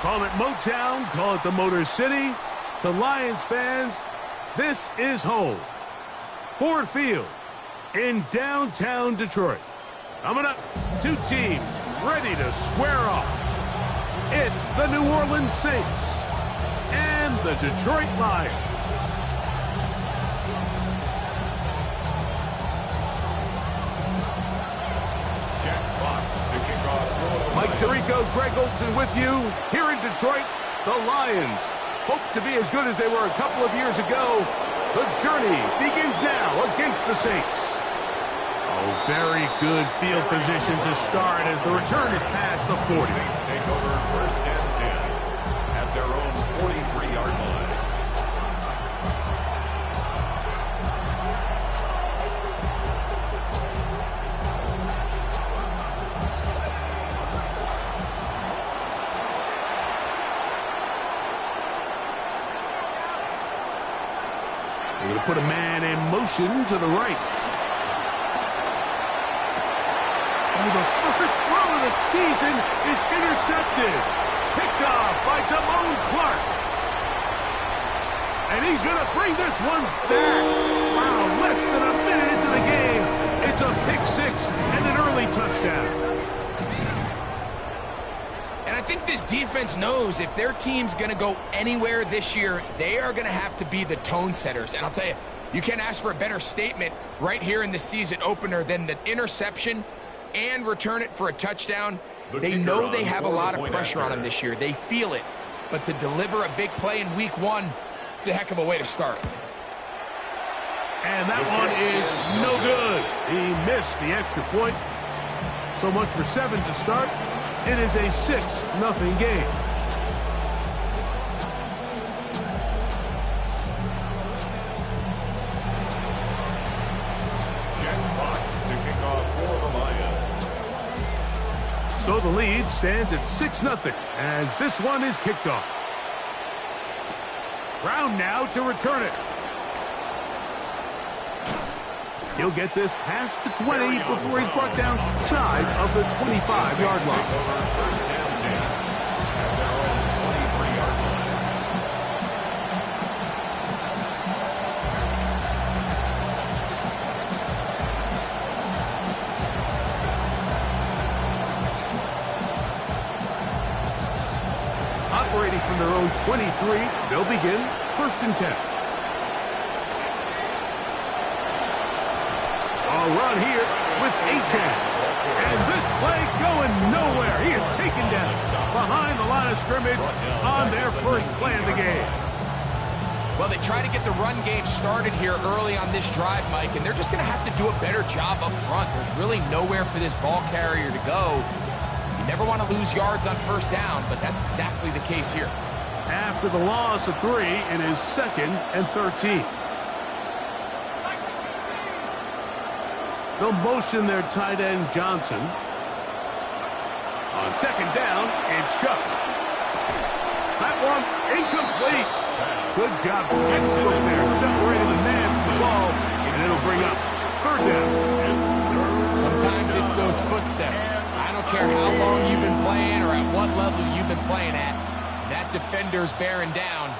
Call it Motown, call it the Motor City. To Lions fans, this is home. Ford Field in downtown Detroit. Coming up, two teams ready to square off. It's the New Orleans Saints and the Detroit Lions. Mike Tirico, Greg Olson with you. Here in Detroit, the Lions hope to be as good as they were a couple of years ago. The journey begins now against the Saints. Oh, very good field position to start as the return is past the 40. Saints take over first and 10 at their own 43-yard line. We're going to put a man in motion to the right. Oh, the first throw of the season is intercepted. Picked off by Damone Clark. And he's going to bring this one back. Wow, less than a minute into the game. It's a pick six and an early touchdown. And I think this defense knows if their team's going to go anywhere this year, they are going to have to be the tone setters. And I'll tell you, you can't ask for a better statement right here in the season opener than the interception and return it for a touchdown. They know they have a lot of pressure on them this year. They feel it. But to deliver a big play in week one, it's a heck of a way to start. And that one is no good. He missed the extra point. So much for 7 to start. It is a 6-0 game. So the lead stands at 6-0 as this one is kicked off. Brown now to return it. He'll get this past the 20 before he's brought down shy of the 25-yard line. Operating from their own 23, they'll begin 1st and 10. A run here with Achan. And this play going nowhere. He is taken down behind the line of scrimmage on their first play of the game. Well, they try to get the run game started here early on this drive, Mike, and they're just going to have to do a better job up front. There's really nowhere for this ball carrier to go. You never want to lose yards on first down, but that's exactly the case here. After the loss of 3, it is 2nd and 13. They'll motion their tight end Johnson. On 2nd down, it's Shuck. That one incomplete. Good job, textbook there, separating the man from the ball, and it'll bring up 3rd down. Sometimes it's those footsteps. I don't care how long you've been playing or at what level you've been playing at. That defender's bearing down.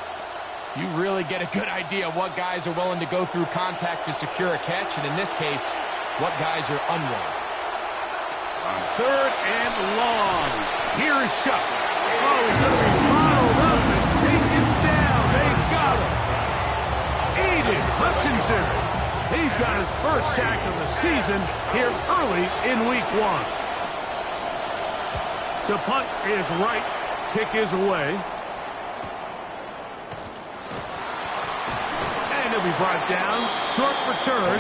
You really get a good idea of what guys are willing to go through contact to secure a catch, and in this case, what guys are unwilling. On 3rd and long, here is Shuck. Oh, he's going to be bottled up and taken down. They got him. Aiden Hutchinson. He's got his first sack of the season here early in week 1. To punt is right. Kick is away. And he'll be brought down. Short return.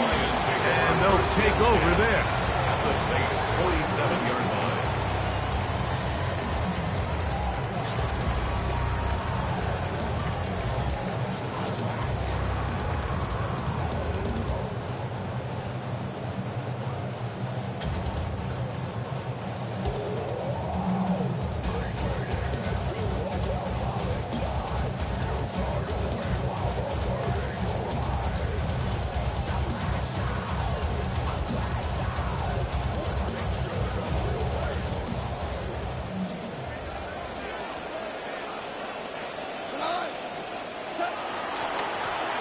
And they'll take over there. At the Saints' 47-yard line.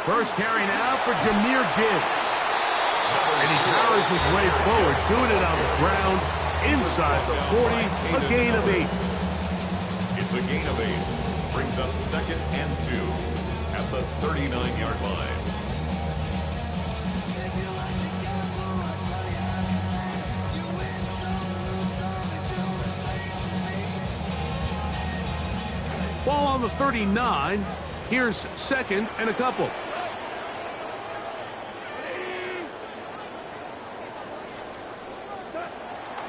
First carry now for Jahmyr Gibbs. And he powers his way forward, doing it on the ground, inside the 40, a gain of 8. It's a gain of 8. Brings up 2nd and 2 at the 39-yard line. Ball on the 39. Here's 2nd and a couple.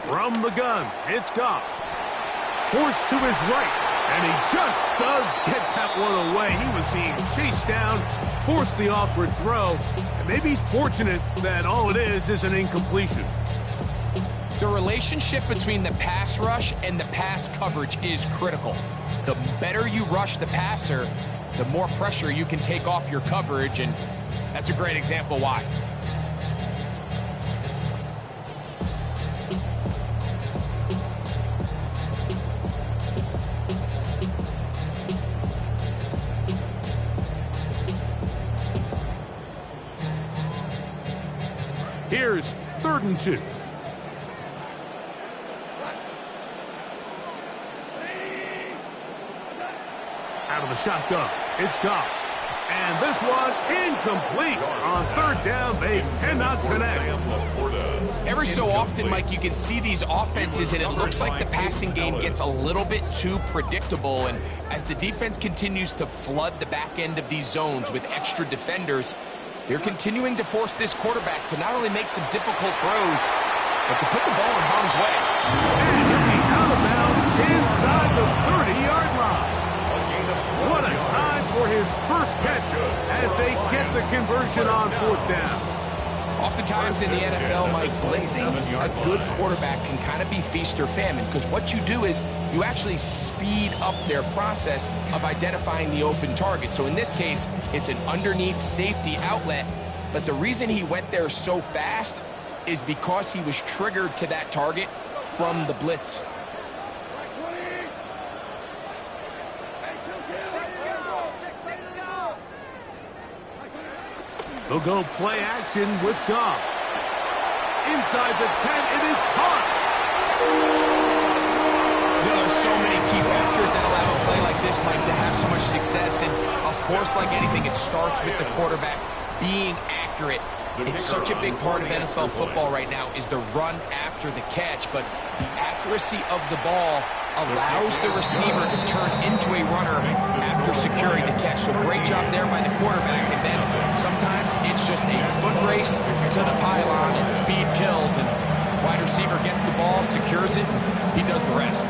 From the gun, it's Goff. Forced to his right, and he just does get that one away. He was being chased down, forced the awkward throw, and maybe he's fortunate that all it is an incompletion. The relationship between the pass rush and the pass coverage is critical. The better you rush the passer, the more pressure you can take off your coverage, and that's a great example why. Here's 3rd and 2. Out of the shotgun, it's Goff. And this one incomplete. On 3rd down, they cannot connect. Every so often, Mike, you can see these offenses, and it looks like the passing game gets a little bit too predictable. And as the defense continues to flood the back end of these zones with extra defenders, they're continuing to force this quarterback to not only make some difficult throws, but to put the ball in harm's way. And he'll be out of bounds inside the 30-yard line. What a time for his first catch as they get the conversion on 4th down. Oftentimes in the NFL, Mike, blitzing a good quarterback can kind of be feast or famine, because what you do is you actually speed up their process of identifying the open target. So in this case, it's an underneath safety outlet, but the reason he went there so fast is because he was triggered to that target from the blitz. They'll go play action with Goff. Inside the 10, it is caught. There are so many key factors that allow a play like this, Mike, to have so much success. And, of course, like anything, it starts with the quarterback being accurate. It's such a big part of NFL football right now is the run after the catch, but the accuracy of the ball allows the receiver to turn into a runner after securing the catch. So great job there by the quarterback. And then sometimes it's just a foot race to the pylon and speed kills. And wide receiver gets the ball, secures it, he does the rest.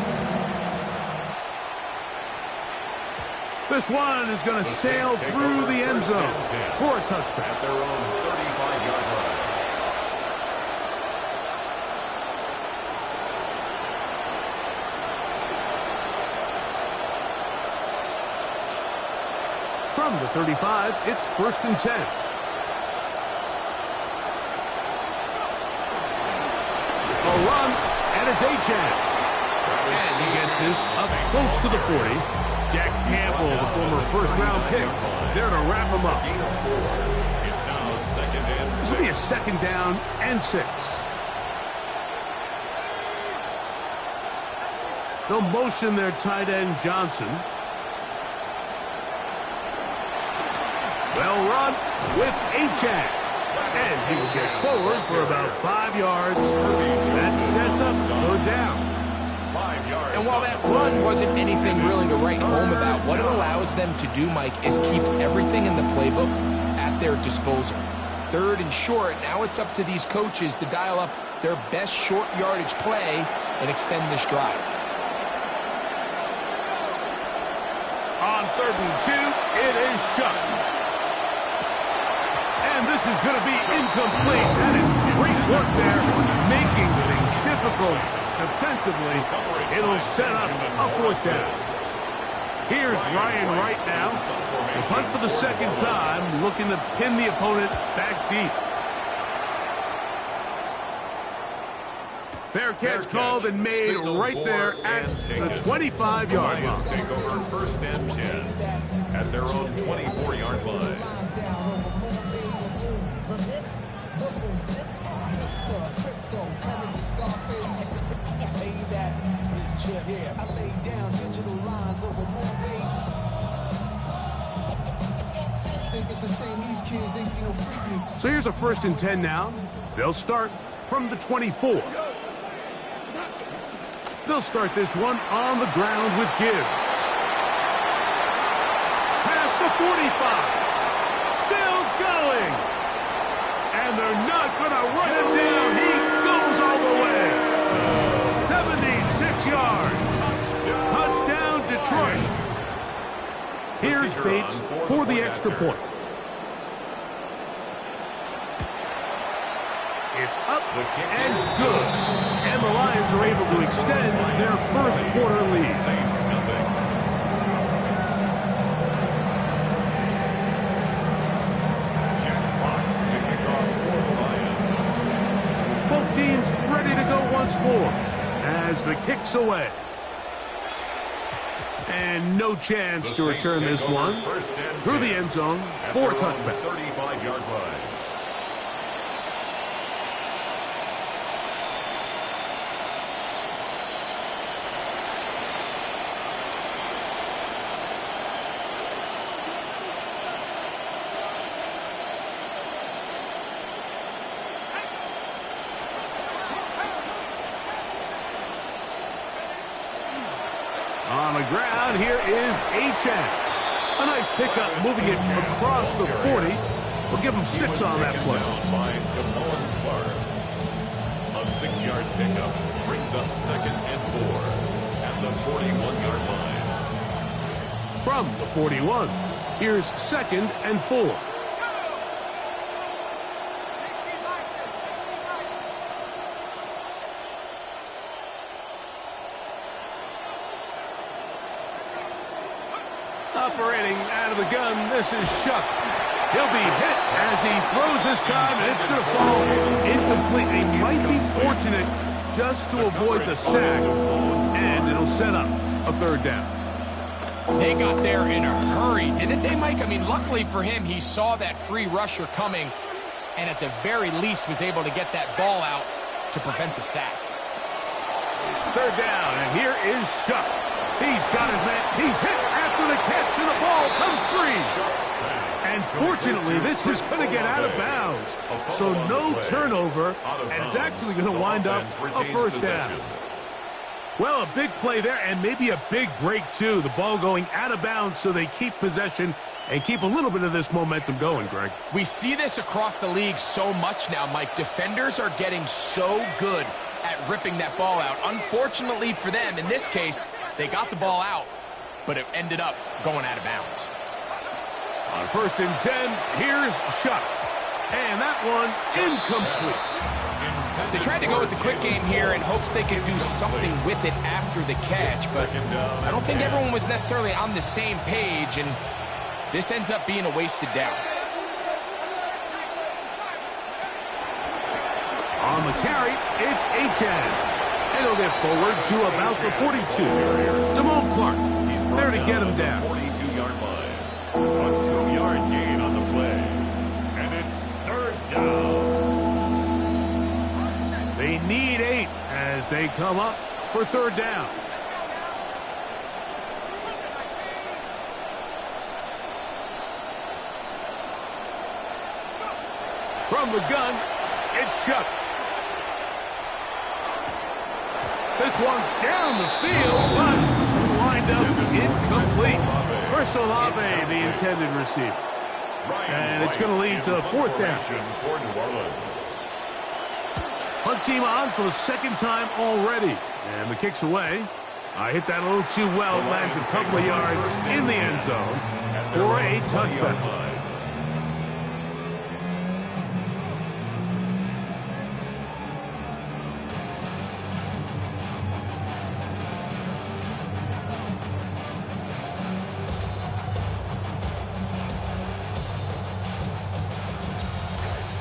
This one is going to sail through the end zone for a touchdown. At their own 35-yard line. From the 35, it's 1st and 10. A run, and it's A-Chan. And he gets this up close to the 40. Jack Campbell, the former first-round pick, there to wrap him up. It's now 2nd and 6. This will be a 2nd down and 6. They'll motion their tight end, Johnson. Well run with A-Chan. And he will get forward for about 5 yards. That sets up third down. 5 yards. And while that run wasn't anything really to write home about, what it allows them to do, Mike, is keep everything in the playbook at their disposal. 3rd and short, now it's up to these coaches to dial up their best short yardage play and extend this drive. On 3rd and 2, it is shut. And this is going to be incomplete. That is great work there, making things difficult defensively. It'll set up a 4th down. Here's Ryan Wright now. The punt for the 2nd time, looking to pin the opponent back deep. Fair catch called and made right there at the 25-yard line. Take over 1st and 10 at their own 24-yard line. So here's a 1st and 10 now. They'll start from the 24. They'll start this one on the ground with Gibbs. Past the 45. Still going. And they're not going to run him down. He goes all the way. 76 yards. Touchdown, Detroit. Here's Bates for the extra point. It's up and good. And the Lions are able to extend their first quarter lead. Saints nothing. Jack Fox to kick off for the Lions. Both teams ready to go once more as the kick's away. And no chance to return this one through the end zone for a touchback. 35-yard line. On the ground, here is Achane. A nice pickup, moving it across the 40. We'll give him 6 on that play. By a 6-yard pickup brings up 2nd and 4 at the 41-yard line. From the 41, here's 2nd and 4. Operating out of the gun, this is Shuck. He'll be hit as he throws this time, and it's going to fall incomplete. He might be fortunate just to avoid the sack, and it'll set up a 3rd down. They got there in a hurry, didn't they, Mike? I mean, luckily for him, he saw that free rusher coming, and at the very least was able to get that ball out to prevent the sack. 3rd down, and here is Shuck. He's got his man. He's hit after the catch, and the ball comes free. And fortunately, this is going to get out of bounds. So no turnover, and it's actually going to wind up a 1st down. Well, a big play there, and maybe a big break, too. The ball going out of bounds, so they keep possession and keep a little bit of this momentum going, Greg. We see this across the league so much now, Mike. Defenders are getting so good at ripping that ball out. Unfortunately for them, in this case, they got the ball out, but it ended up going out of bounds. On 1st and 10, here's Shuck. And that one incomplete. They tried to go with the quick game here in hopes they could do something with it after the catch, but I don't think everyone was necessarily on the same page, and this ends up being a wasted down. On the carry, it's Achane. And he'll get forward to about the 42. Damone Clark, he's there to get him down. 42-yard line. A 2-yard gain on the play. And it's 3rd down. They need 8 as they come up for 3rd down. From the gun, it's Shuck. This one down the field, but lined up incomplete. Chris Olave, the intended receiver. And it's going to lead to a 4th down. Hunt team on for the 2nd time already. And the kick's away. I hit that a little too well. Lands a couple of yards in the end zone for a touchback.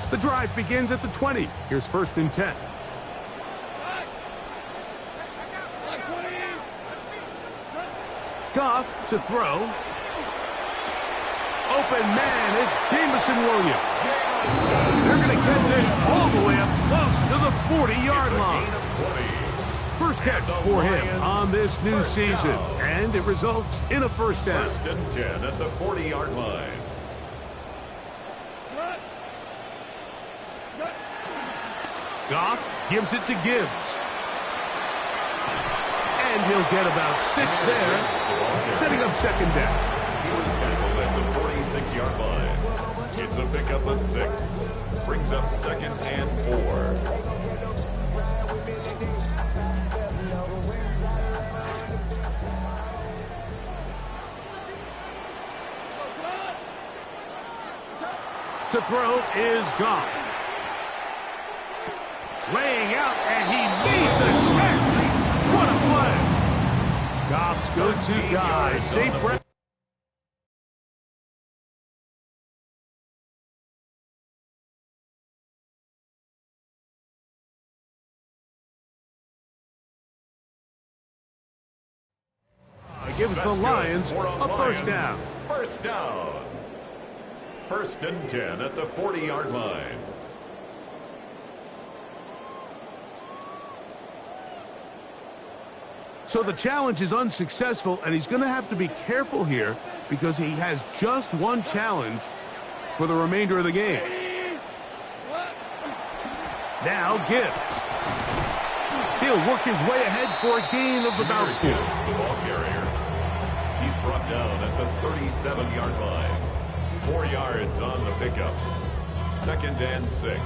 The drive begins at the 20. Here's 1st and 10. Goff to throw. Open man, it's Jameson Williams. They're going to get this all the way up close to the 40-yard line. First catch for him on this new season, and it results in a 1st down. 1st and 10 at the 40-yard line. Goff gives it to Gibbs. And he'll get about 6 there, setting up second down. He was tackled at the 46-yard line. It's a pickup of 6. Brings up second and 4. To throw is Goff. Laying out, and he made the catch. What a play. Goff's go-to guy. Safe breath. Gives the Lions a first down. First down. 1st and 10 at the 40-yard line. So the challenge is unsuccessful, and he's going to have to be careful here because he has just one challenge for the remainder of the game. Now Gibbs. He'll work his way ahead for a gain of about 4. The ball carrier. He's brought down at the 37-yard line. 4 yards on the pickup. 2nd and 6.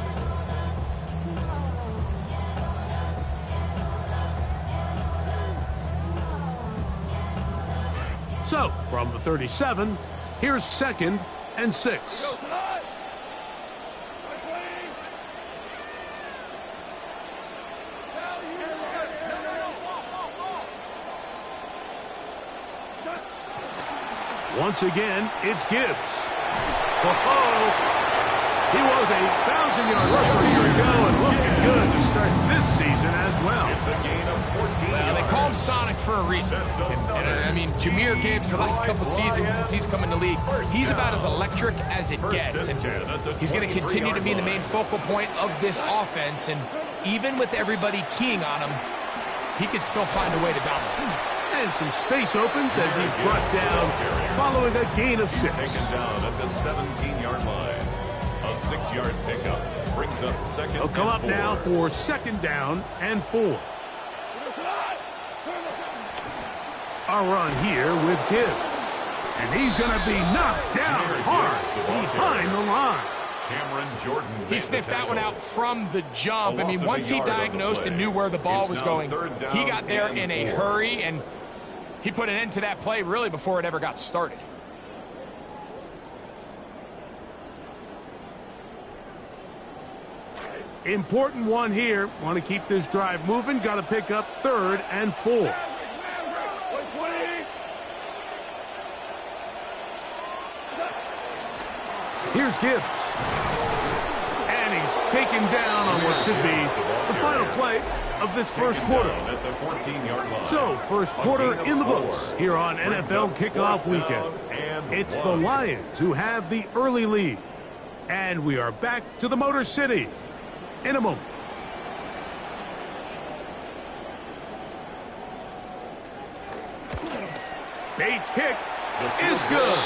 So, from the 37, here's 2nd and 6. Once again, it's Gibbs. Whoa! He was a 1,000-yard rusher a year ago and looking good to start this season as well. It's a gain of 14 Well, they yards. call him Sonic for a reason. I mean, Jahmyr Gibbs, the last couple seasons since he's come in the league, he's about as electric as it gets. And he's going to continue to be the main focal point of this offense. And even with everybody keying on him, he can still find a way to dominate. And some space opens as he's brought down following a gain of 6. Taken down at the 17-yard line. A 6-yard pickup brings up 2nd He'll come and up 4. now for 2nd down and 4. A run here with Gibbs. And he's going to be knocked down hard behind the line. Cameron Jordan. He sniffed that one out from the jump. I mean, once he diagnosed and knew where the ball was going, he got there in a hurry, and he put an end to that play really before it ever got started. Important one here. Want to keep this drive moving. Got to pick up 3rd and 4. Here's Gibbs. And he's taken down on what should be the final play of this first quarter. At the 14-yard line. So, first quarter in the books here on NFL Kickoff Weekend. It's the Lions who have the early lead. And we are back to the Motor City in a moment. Bates' kick is good.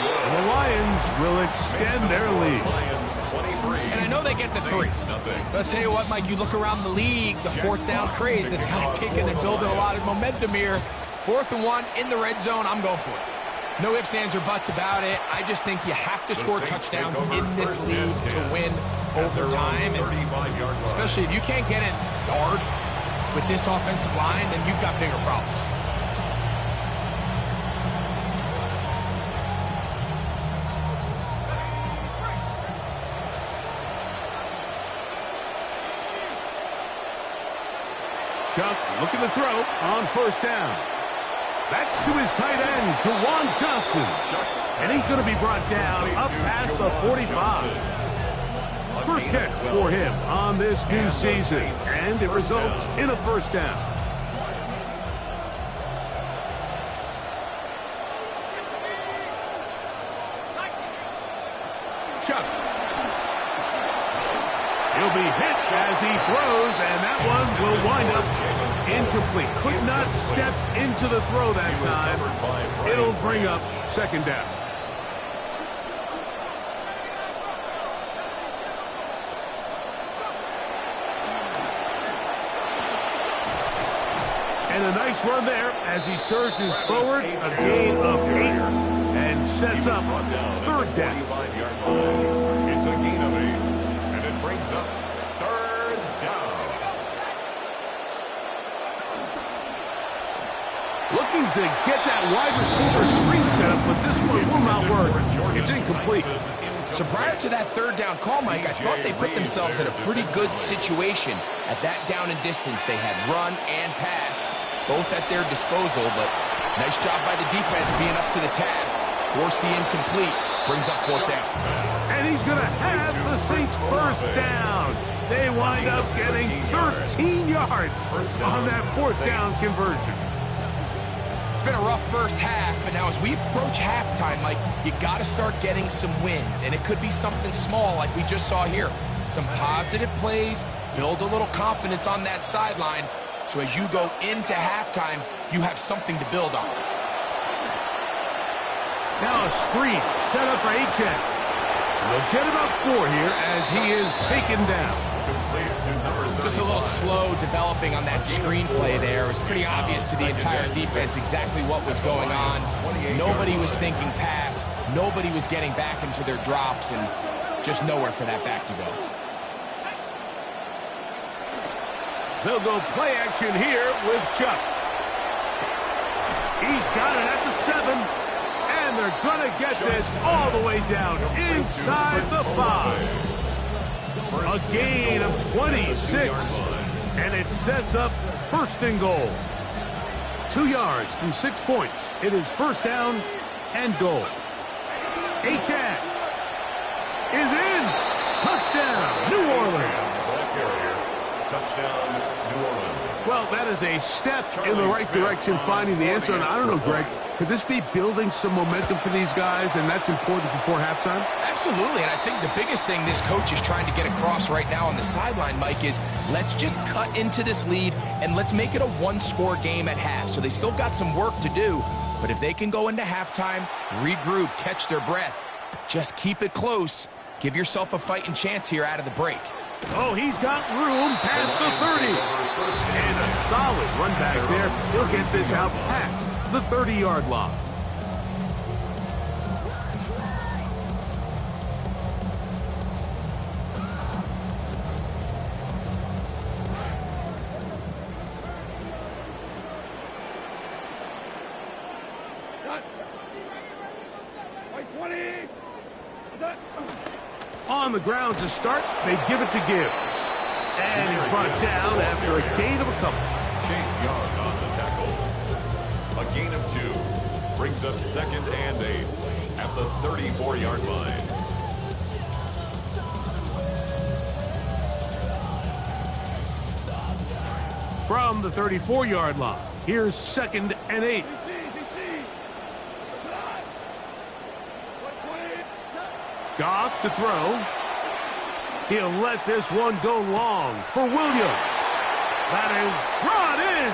And the Lions will extend their lead. And I know they get the 3. But I'll tell you what, Mike, you look around the league, the 4th down craze that's kind of taken and building a lot of momentum here. 4th and 1 in the red zone, I'm going for it. No ifs, ands, or buts about it. I just think you have to score touchdowns in this league to win overtime. And especially if you can't get it yard with this offensive line, then you've got bigger problems. Chuck looking to throw on 1st down. That's to his tight end, Juwan Johnson. And he's going to be brought down up past the 45. First catch for him on this new season. And it results in a 1st down. Chuck. He'll be hit as he throws, and that one will wind up incomplete. Could not step into the throw that time. It'll bring up 2nd down. And a nice run there as he surges forward, a gain of 8, and sets up third down. It's a gain of 8, and it brings up third down. Looking to get that wide receiver screen set up, but this one will not work. It's incomplete. So prior to that third down call, Mike, I thought they put themselves in a pretty good situation. At that down and distance, they had run and pass, both at their disposal, but nice job by the defense being up to the task. Force the incomplete, brings up fourth down. And he's going to have the Saints first down. They wind up getting 13 yards on that fourth down conversion. It's been a rough first half, but now as we approach halftime, Mike, you got to start getting some wins, and it could be something small like we just saw here. Some positive plays, build a little confidence on that sideline, so as you go into halftime, you have something to build on. Now a screen set up for H.N. They'll get about 4 here as he is taken down. Just a little slow developing on that screenplay there. It was pretty obvious to the entire defense exactly what was going on. Nobody was thinking pass. Nobody was getting back into their drops, and just nowhere for that back to go. They'll go play action here with Chuck. He's got it at the 7, and they're going to get this all the way down inside the 5. A gain of 26, and it sets up first and goal. 2 yards from 6 points. It is first down and goal. H.N. is in. Touchdown, New Orleans. Touchdown, New Orleans. Well, that is a step in the right direction, finding the end zone. I don't know, Greg, could this be building some momentum for these guys, and that's important before halftime? Absolutely, and I think the biggest thing this coach is trying to get across right now on the sideline, Mike, is let's just cut into this lead, and let's make it a one-score game at half. So they still got some work to do, but if they can go into halftime, regroup, catch their breath, just keep it close, give yourself a fighting chance here out of the break. Oh, he's got room past the 30. And a solid run back there. He'll get this out past the 30-yard line. On the ground to start, they give it to Gibbs. And he's brought down after a gain of a couple. Chase Young on the tackle. A gain of 2. Brings up second and 8 at the 34-yard line. From the 34-yard line, here's second and 8. Goff to throw. He'll let this one go long for Williams. That is brought in.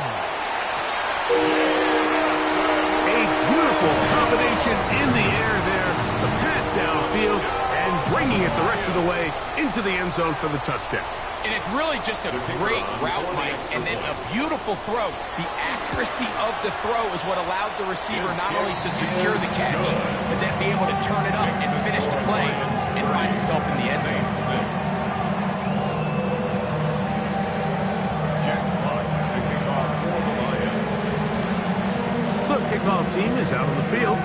A beautiful combination in the air there. The pass downfield and bringing it the rest of the way into the end zone for the touchdown. And it's really just a great route, Mike, and then a beautiful throw. The accuracy of the throw is what allowed the receiver not only to secure the catch, but then be able to turn it up and finish the play and find himself in the end zone. Jack Fox to kick off for the Lions. The kickoff team is out on the field,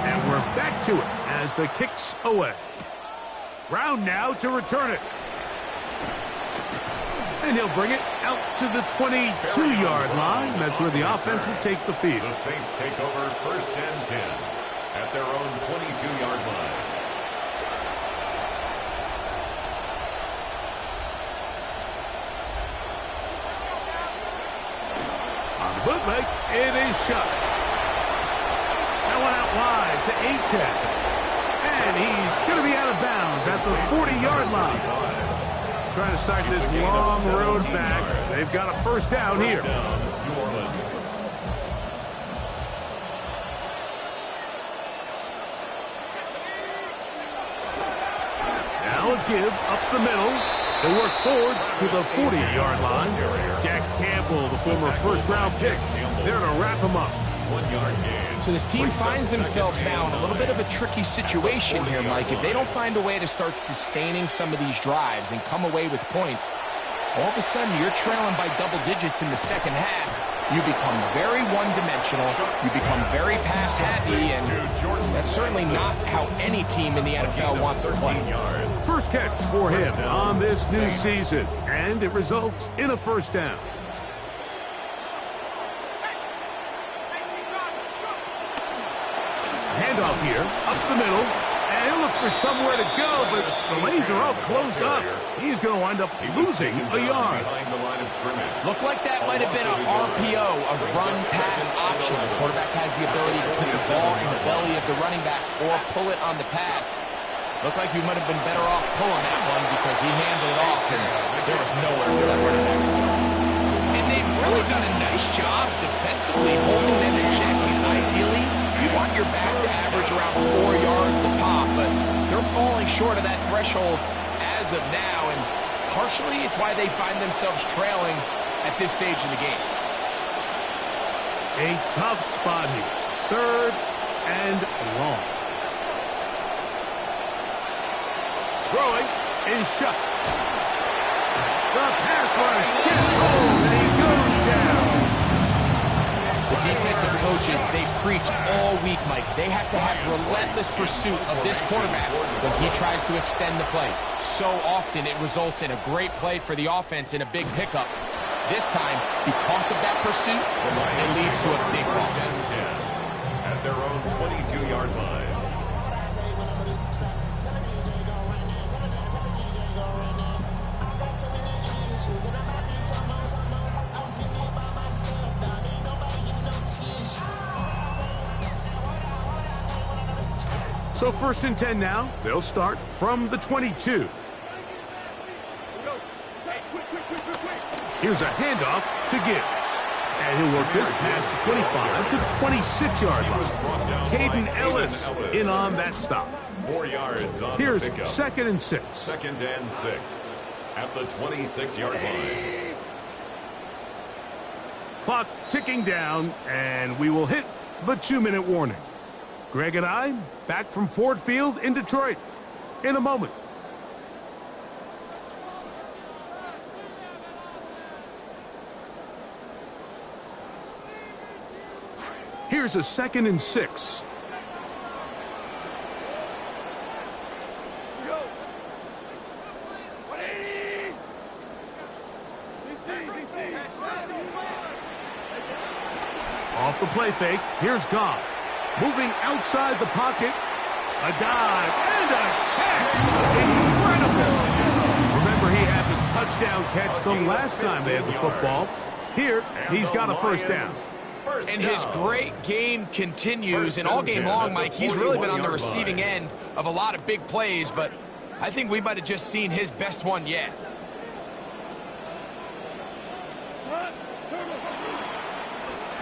and we're back to it as the kick's away. Brown now to return it. And he'll bring it out to the 22-yard line. That's where the offense will take the field. The Saints take over first and 10 at their own 22-yard line. On the bootleg, it is shot. That one out wide to H.N. And he's going to be out of bounds at the 40-yard line. Trying to start this long road back. They've got a first down here. Now a give up the middle. They work forward to the 40-yard line. Jack Campbell, the former first-round pick, there to wrap him up. 1 yard gain. So this team finds themselves now in a little bit of a tricky situation here, Mike. If they don't find a way to start sustaining some of these drives and come away with points, all of a sudden you're trailing by double digits in the second half. You become very one-dimensional. You become very pass-happy, and that's certainly not how any team in the NFL wants to play. First catch for him on this new season, and it results in a first down. Handoff here, up the middle, and he'll look for somewhere to go, but the lanes are all closed up. He's going to wind up losing a yard. Looked like that might have been an RPO, a run-pass option. The quarterback has the ability to put the ball in the belly of the running back or pull it on the pass. Looked like you might have been better off pulling that one because he handled it off, and there was nowhere for that running back to go. And they've really done a nice job defensively holding them in check. Ideally, you want your back to average around 4 yards a pop, but they're falling short of that threshold as of now, and partially it's why they find themselves trailing at this stage in the game. A tough spot here. Third and long. Throwing is shot. The pass rush gets home, and he goes down. The defensive coaches, they preached all week, Mike. They have to have relentless pursuit of this quarterback when he tries to extend the play. So often it results in a great play for the offense and a big pickup. This time, because of that pursuit, it leads to a big loss. At their own 22-yard line. So first and 10 now. They'll start from the 22. Here's a handoff to Gibbs. And he'll work this past the 25 to the 26-yard line. Caden Ellis in on that stop. 4 yards on Here's the pickup. 2nd and 6. 2nd and 6 at the 26-yard line. Clock ticking down, and we will hit the 2-minute warning. Greg and I back from Ford Field in Detroit in a moment. Here's a 2nd and 6. Off the play fake, here's Goff. Moving outside the pocket, a dive, and a catch. Incredible. Remember, he had the touchdown catch the last time they had the football. Here, he's got a first down. And his great game continues, and all game long, Mike, he's really been on the receiving end of a lot of big plays, but I think we might have just seen his best one yet.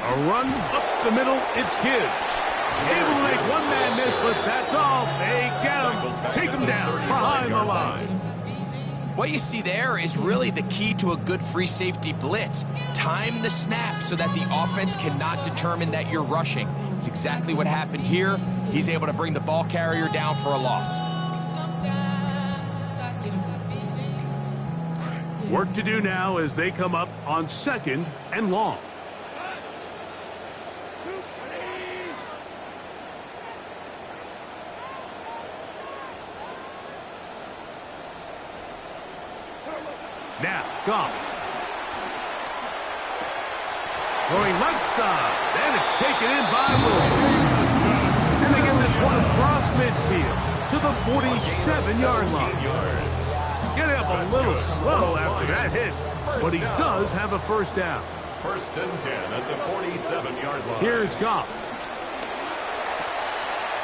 A run up the middle, it's Gibbs. Able to make one man miss, but that's all. They get him. Take him down behind the line. What you see there is really the key to a good free safety blitz. Time the snap so that the offense cannot determine that you're rushing. It's exactly what happened here. He's able to bring the ball carrier down for a loss. Work to do now as they come up on 2nd and long. Now, Goff. Going left side. And it's taken in by Wilson. And they get this one across midfield to the 47-yard line. Getting up a little slow after that hit, but he does have a first down. 1st and 10 at the 47-yard line. Here's Goff.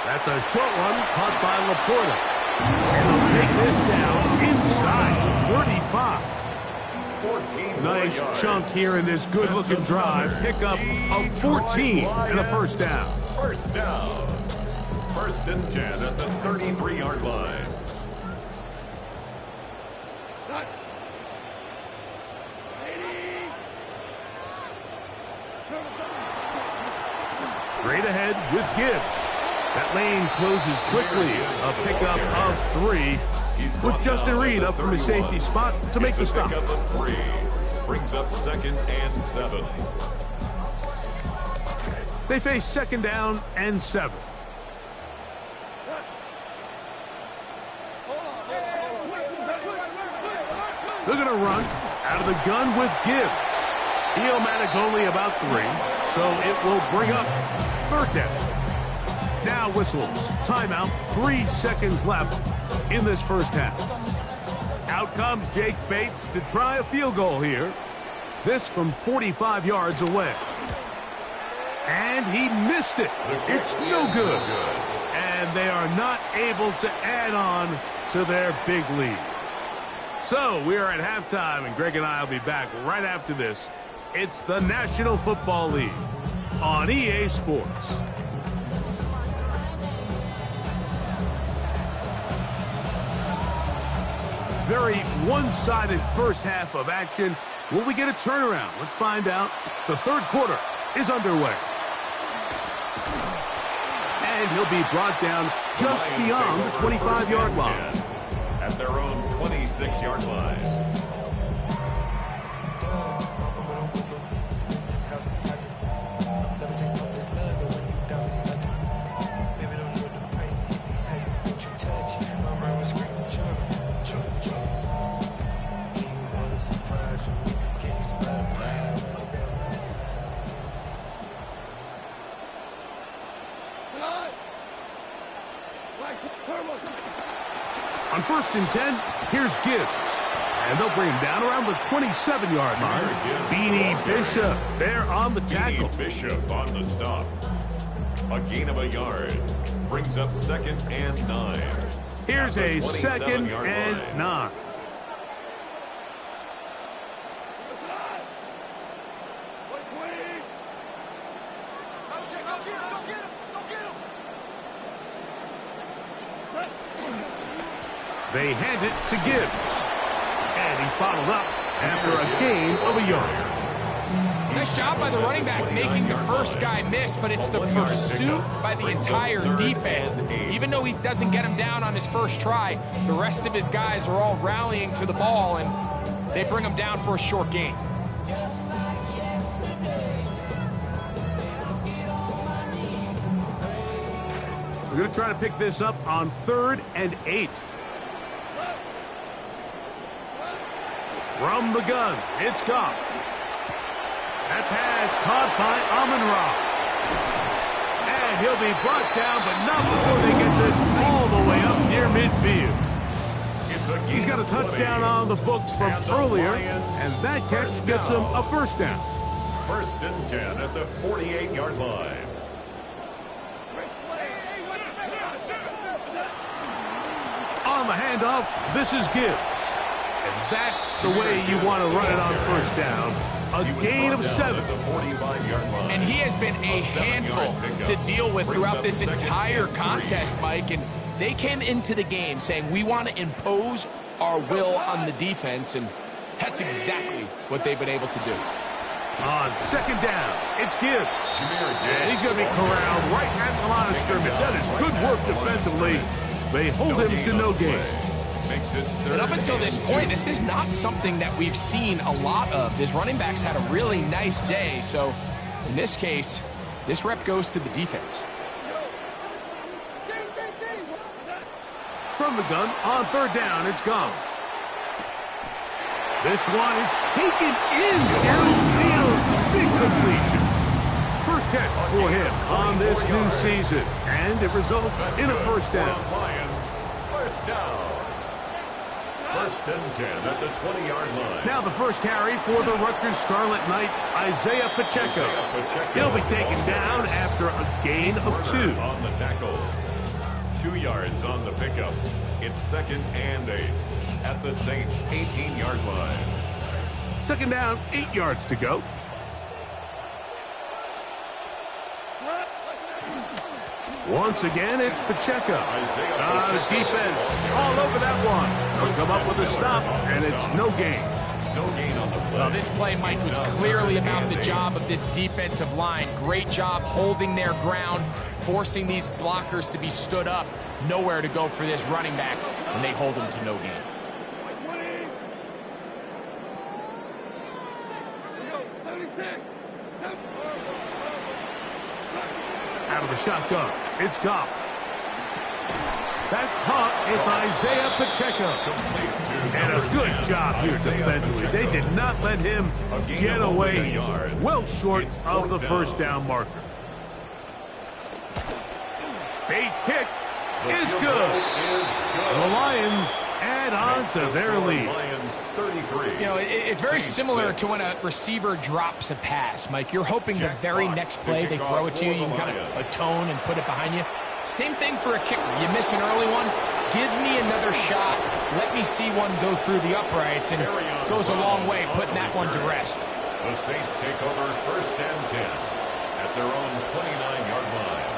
That's a short one caught by Laporta. And he'll take this down inside the 35. Nice chunk here in this good-looking drive. Pick up a 14 and a first down. First down. 1st and 10 at the 33-yard line. Straight ahead with Gibbs. That lane closes quickly. A pickup of 3 with Justin Reed up from his safety spot to make the stop. Pickup of 3. Brings up 2nd and 7. They face 2nd down and 7. They're going to run out of the gun with Gibbs. He'll manage only about 3, so it will bring up 3rd down. Now whistles. Timeout. 3 seconds left in this first half. Out comes Jake Bates to try a field goal here. This from 45 yards away. And he missed it. It's no good. And they are not able to add on to their big lead. So we are at halftime, and Greg and I will be back right after this. It's the National Football League on EA Sports. Very one-sided first half of action. Will we get a turnaround? Let's find out. The 3rd quarter is underway. And he'll be brought down just beyond the 25-yard line. At their own 26-yard line. On 1st and 10, here's Gibbs. And they'll bring him down around the 27-yard line. Beanie Bishop there on the tackle. Beanie Bishop on the stop. A gain of a yard. Brings up 2nd and 9. Here's a 2nd and 9. They hand it to Gibbs. And he's bottled up after a gain of a yard. Nice job by the running back making the first guy miss, but it's the pursuit by the entire defense. Even though he doesn't get him down on his first try, the rest of his guys are all rallying to the ball, and they bring him down for a short gain. We're going to try to pick this up on 3rd and 8. From the gun, it's Goff. That pass caught by Amon-Ra. And he'll be brought down, but not before they get this all the way up near midfield. He's got a touchdown on the books from earlier, and that catch gets him a 1st down. 1st and 10 at the 48-yard line. On the handoff, this is Gibbs. And that's the way you want to run it on 1st down. A gain of 7. And he has been a handful to deal with throughout this entire contest, Mike. And they came into the game saying, we want to impose our will on the defense. And that's exactly what they've been able to do. On 2nd down, it's Gibbs. And he's going to be corralled right at the line of scrimmage. That is good work defensively. They hold him to no gain. And up until this point, this is not something that we've seen a lot of. His running backs had a really nice day. So in this case, this rep goes to the defense. From the gun, on 3rd down, it's gone. This one is taken in downfield. Big completion. First catch for him on this new season. And it results in a 1st down. Lions, 1st down. 1st and 10 at the 20-yard line. Now the first carry for the Rutgers Scarlet Knight, Isaiah Pacheco. He'll be taken down after a gain of 2. On the tackle. 2 yards on the pickup. It's 2nd and 8 at the Saints' 18-yard line. 2nd down, 8 yards to go. Once again, it's Pacheco. Defense all over that one. They'll come up with a stop, and it's no gain. No gain on the play. Well, this play, Mike, was clearly about the job of this defensive line. Great job holding their ground, forcing these blockers to be stood up. Nowhere to go for this running back, and they hold him to no gain. Out of the shotgun, it's Goff. That's caught. It's Isaiah Pacheco. And a good job here defensively. They did not let him get away. He's well short of the first down marker. Bates' kick is good. The Lions add on to their lead. You know, it's very similar to when a receiver drops a pass, Mike. You're hoping the very next play they throw it to you, you can kind of atone and put it behind you. Same thing for a kicker. You miss an early one, give me another shot. Let me see one go through the uprights, and goes a long way putting that one to rest. The Saints take over 1st and 10 at their own 29-yard line.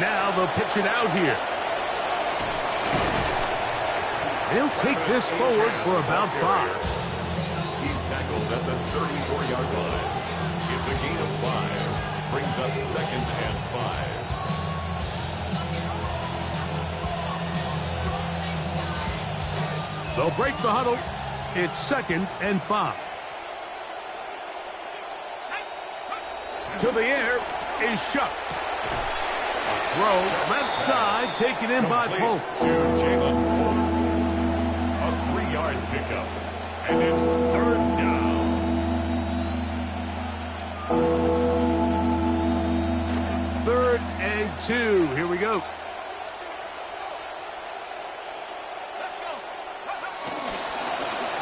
Now they'll pitch it out here. They'll take this forward for about 5. He's tackled at the 34-yard line. It's a gain of 5. Brings up 2nd and 5. They'll break the huddle. It's 2nd and 5. To the air is Shuck. A throw left side taken in by Polk. To Jalen Polk. A 3-yard pickup. And it's 3rd down. Third and 2. Here we go.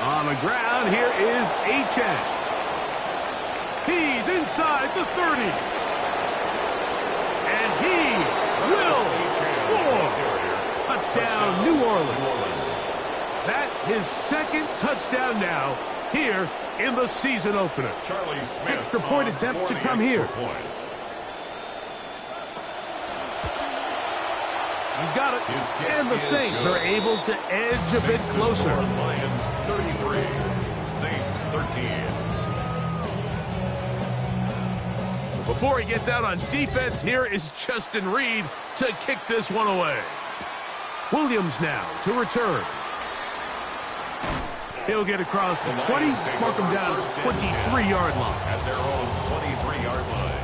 On the ground, here is HN. He's inside the 30. And he will score. Touchdown, New Orleans. That his 2nd touchdown now here in the season opener. Charlie Smith. Extra point attempt to come here. He's got it. And the Saints are able to edge a bit closer. Lions 33. Saints 13. Before he gets out on defense, here is Justin Reed to kick this one away. Williams now to return. He'll get across the 20, mark him down at the 23-yard line. At their own 23-yard line.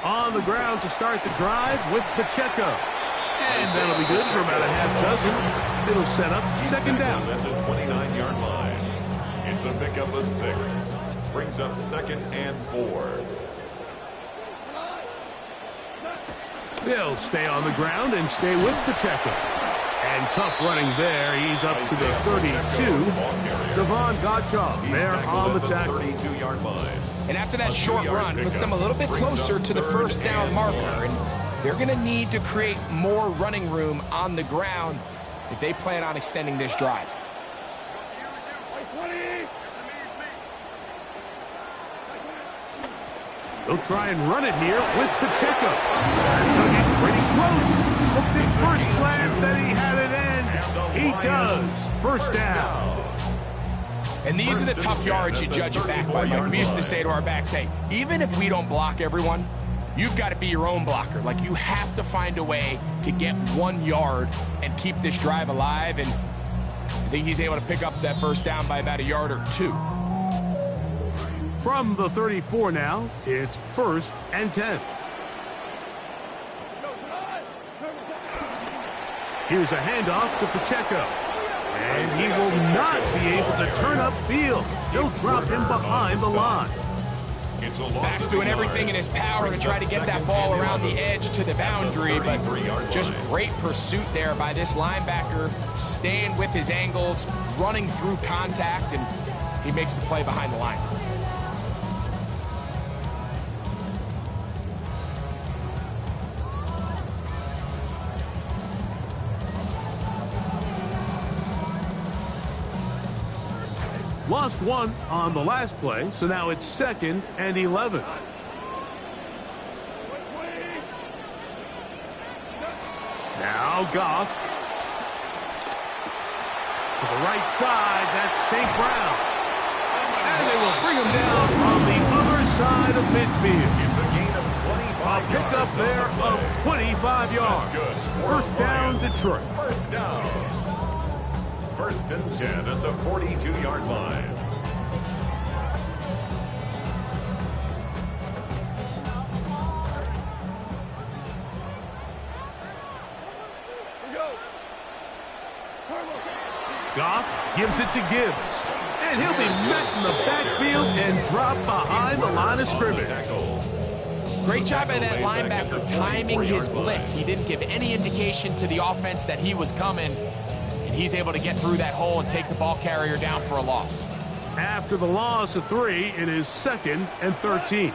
On the ground to start the drive with Pacheco. And that'll be good for about a half dozen. It'll set up 2nd down. At the 29-yard line. It's a pickup of 6. Brings up 2nd and 4. They'll stay on the ground and stay with Pacheco. And tough running there. He's up to the 32. Devon Gottschall there on the tackle. 32-yard line. And after that short run, puts them a little bit closer to the 1st down marker. And they're going to need to create more running room on the ground if they plan on extending this drive. They'll try and run it here with Pacheco. That's going to get pretty close. Looked at first glance that he had it in. He does. 1st down. And these are the tough yards you judge it back by, Mike. We used to say to our backs, hey, even if we don't block everyone, you've got to be your own blocker. Like, you have to find a way to get 1 yard and keep this drive alive. And I think he's able to pick up that 1st down by about a yard or 2. From the 34 now, it's 1st and 10. Here's a handoff to Pacheco. And he will not be able to turn upfield. He'll drop him behind the line. It's a loss Max of doing a everything in yard. his power to Brings try up to get that second ball and around the 11 edge to the at boundary, but 33-yard just line. great pursuit there by this linebacker, staying with his angles, running through contact, and he makes the play behind the line. Lost one on the last play, so now it's 2nd and 11. Now Goff. To the right side, that's St. Brown. And they will bring him down on the other side of midfield. It's a gain of A 25 pickup yards on there the play. of 25 yards. That's good. First down, Lions. Detroit. First down. 1st and 10 at the 42-yard line. Goff gives it to Gibbs. And he'll be met in the backfield and drop behind the line of scrimmage. Great job by that linebacker timing his blitz. He didn't give any indication to the offense that he was coming, and he's able to get through that hole and take the ball carrier down for a loss. After the loss of 3, it is 2nd and 13.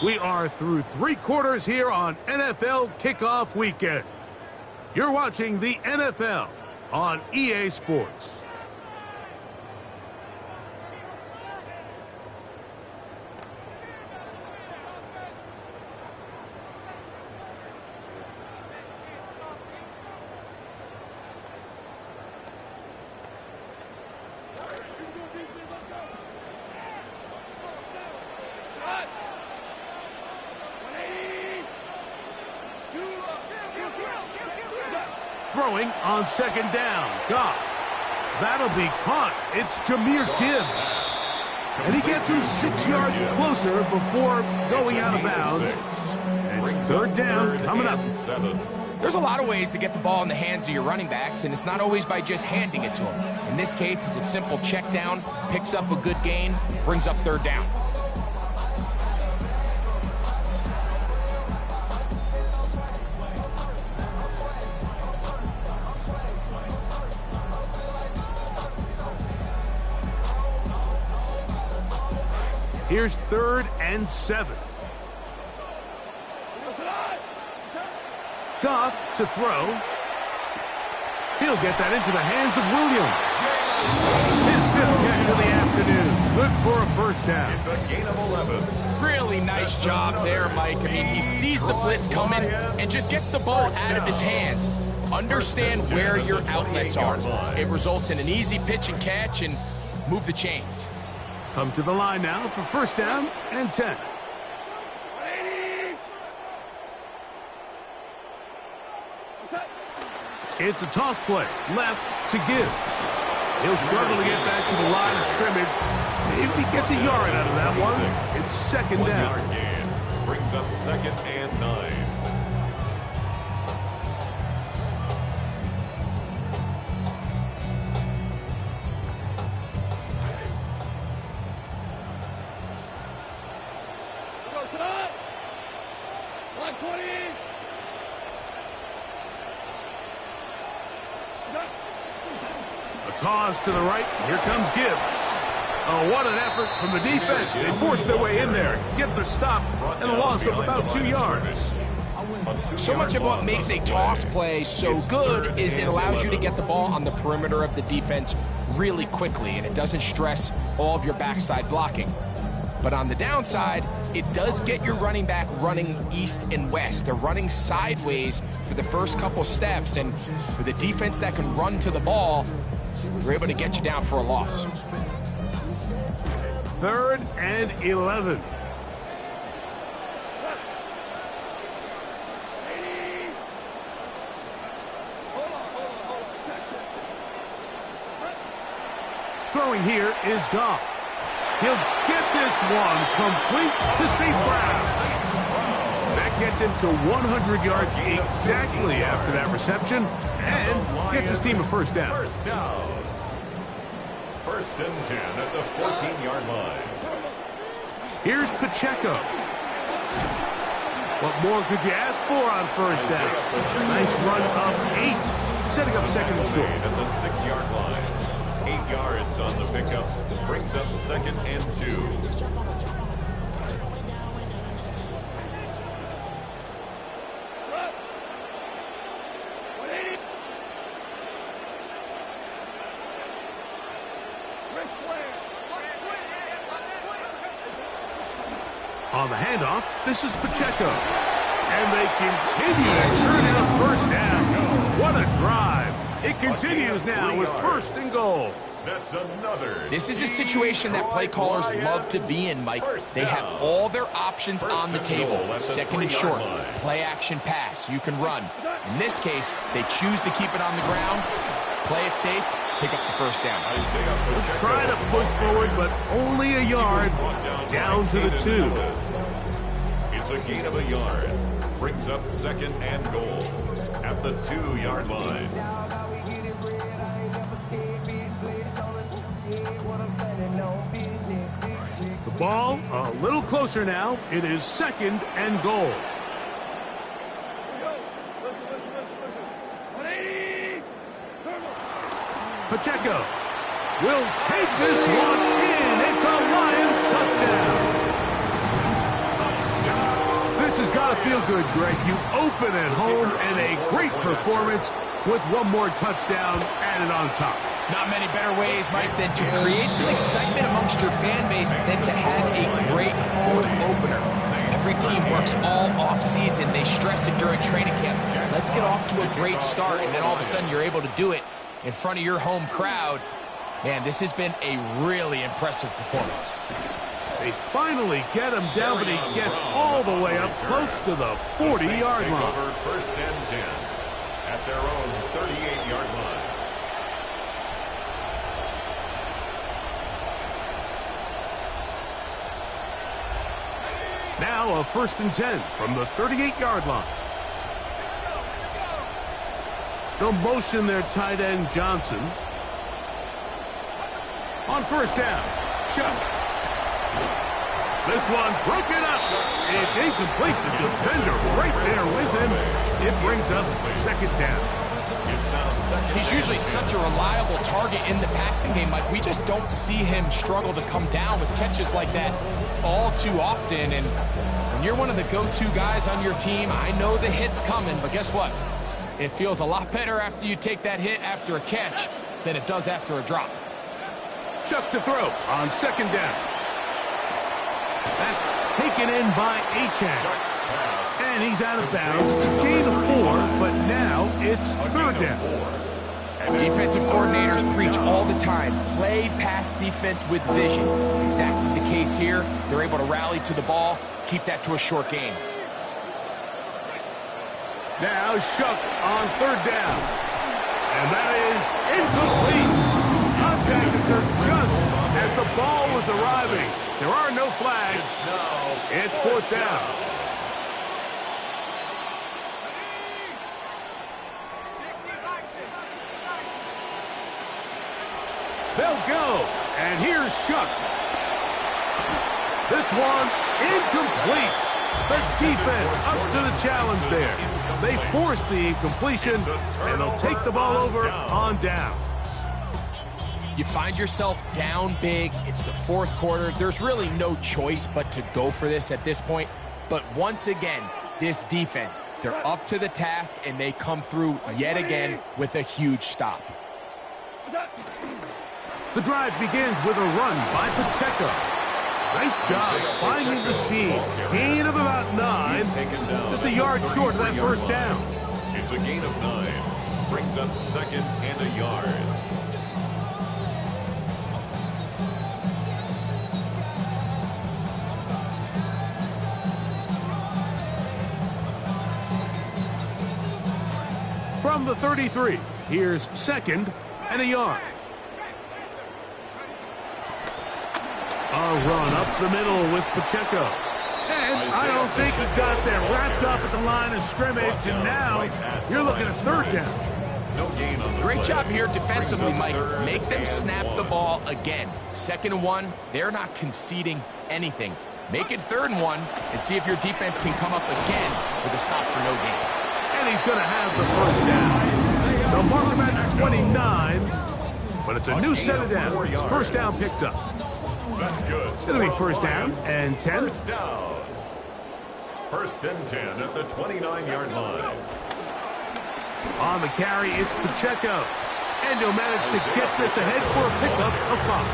We are through 3 quarters here on NFL Kickoff Weekend. You're watching the NFL on EA Sports. Throwing on 2nd down. Goff. That'll be caught. It's Jahmyr Gibbs. And he gets him 6 yards closer before going out of bounds. And it's 3rd down coming up. There's a lot of ways to get the ball in the hands of your running backs, and it's not always by just handing it to them. In this case, it's a simple check down, picks up a good gain, brings up 3rd down. Here's 3rd and 7. Goff to throw. He'll get that into the hands of Williams. His 5th catch of the afternoon. Good for a first down. It's a gain of 11. Really nice job there, Mike. I mean, he sees the blitz coming and just gets the ball out of his hands. Understand where your outlets are. It results in an easy pitch and catch and move the chains. Come to the line now for 1st down and 10. It's a toss play, left to Gibbs. He'll struggle to get back to the line of scrimmage. Maybe he gets a yard out of that one. It's 2nd 1 down. yard gain. Brings up 2nd and 9. Toss to the right. Here comes Gibbs. Oh, what an effort from the defense. They forced their way in there, get the stop, and a loss of about 2 yards. So much of what makes a toss play so good is it allows you to get the ball on the perimeter of the defense really quickly, and it doesn't stress all of your backside blocking. But on the downside, it does get your running back running east and west. They're running sideways for the first couple steps, and with a defense that can run to the ball, they're able to get you down for a loss. 3rd and 11. Throwing here is Goff. He'll get this one complete to St. Brown. That gets him to 100 yards exactly after that reception and gets his team a first down. First and 10 at the 14-yard line. Here's Pacheco. What more could you ask for on first down? Nice run of 8, setting up second and short. At the 6-yard line. 8 yards on the pickup. Brings up second and 2. On the handoff, this is Pacheco. And they continue to turn out first down. What a drive. It continues now with first and goal. That's another. This is a situation that play callers love to be in, Mike. They have all their options on the table. Second and short, play action pass. You can run. In this case, they choose to keep it on the ground, play it safe, pick up the first down. We'll try to push forward, but only a yard down to the 2. It's a gain of a yard. Brings up second and goal at the 2-yard line. The ball a little closer now. It is second and goal. Pacheco will take this one in. It's a Lions touchdown. This has got to feel good, Greg. You open at home and a great performance with one more touchdown added on top. Not many better ways, Mike, than to create some excitement amongst your fan base than to have a great home opener. Every team works all off-season. They stress it during training camp. Let's get off to a great start, and then all of a sudden you're able to do it in front of your home crowd. Man, this has been a really impressive performance. They finally get him down, but he gets all the way up close to the 40-yard line. First and 10 at their own 38-yard line. Now a first and 10 from the 38-yard line. They'll motion their tight end, Johnson. On first down, Shuck. This one broken up. It's incomplete. The defender right there with him. It brings up second down. He's usually such a reliable target in the passing game. Like, we just don't see him struggle to come down with catches like that all too often. And when you're one of the go-to guys on your team, I know the hit's coming, but guess what? It feels a lot better after you take that hit after a catch than it does after a drop. Chuck to throw on second down. That's taken in by Achane. And he's out of bounds. It's a gain of 4, but now it's third down. Defensive coordinators preach all the time, play pass defense with vision. It's exactly the case here. They're able to rally to the ball, keep that to a short gain. Now Shuck on third down. And that is incomplete. Contact occurred just as the ball was arriving. There are no flags. It's fourth down. They'll go. And here's Shuck. This one incomplete. The defense up to the challenge there. They force the incompletion, and they'll take the ball over on down. You find yourself down big. It's the fourth quarter. There's really no choice but to go for this at this point. But once again, this defense, they're up to the task, and they come through yet again with a huge stop. The drive begins with a run by Pacheco. Nice job finding the seam. Gain of about 9. Just a yard short of that first down. It's a gain of 9. Brings up second and a yard. From the 33, here's second and a yard. A run up the middle with Pacheco. And I don't think he got there. Wrapped up at the line of scrimmage, and now you're looking at third down. No gain on the Great play. job here defensively, Brings up Mike. third Make them and snap the 1. ball again. 2nd and 1, they're not conceding anything. Make it 3rd and 1 and see if your defense can come up again with a stop for no gain. And he's going to have the first down. So mark him at 29, but it's a new set of downs. First down picked up. That's good. It'll be first down and 10. First down. 1st and 10 at the 29-yard line. On the carry, it's Pacheco. And he'll manage to get this ahead for a pickup of 5.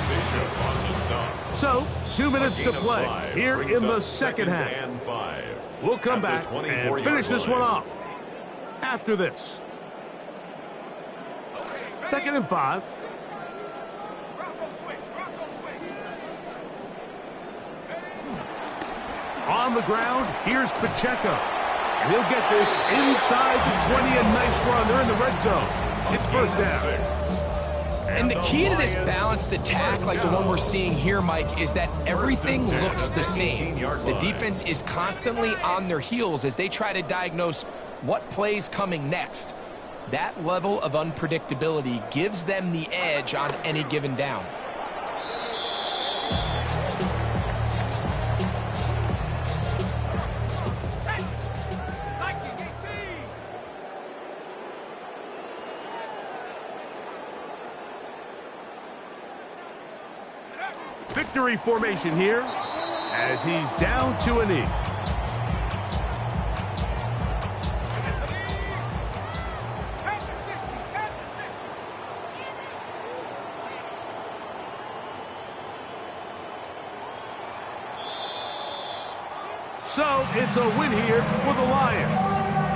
Bishop on the stop. So, 2 minutes to Gain of play 5 here brings in the up second half. and 5. We'll come At back the and 24-yard finish this line. one off after this. 2nd and 5. On the ground, here's Pacheco. And he'll get this inside the 20, a nice run. They're in the red zone. It's first down. 6. And the key to this balanced attack, like the one we're seeing here, Mike, is that everything looks the same. The defense is constantly on their heels as they try to diagnose what play's coming next. That level of unpredictability gives them the edge on any given down. Victory formation here as he's down to a knee. So it's a win here for the Lions.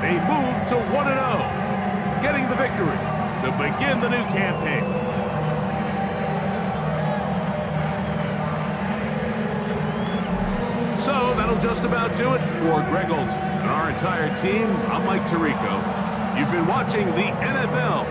They move to 1-0, getting the victory to begin the new campaign. So that'll just about do it for Greg Olson and our entire team. I'm Mike Tirico. You've been watching the NFL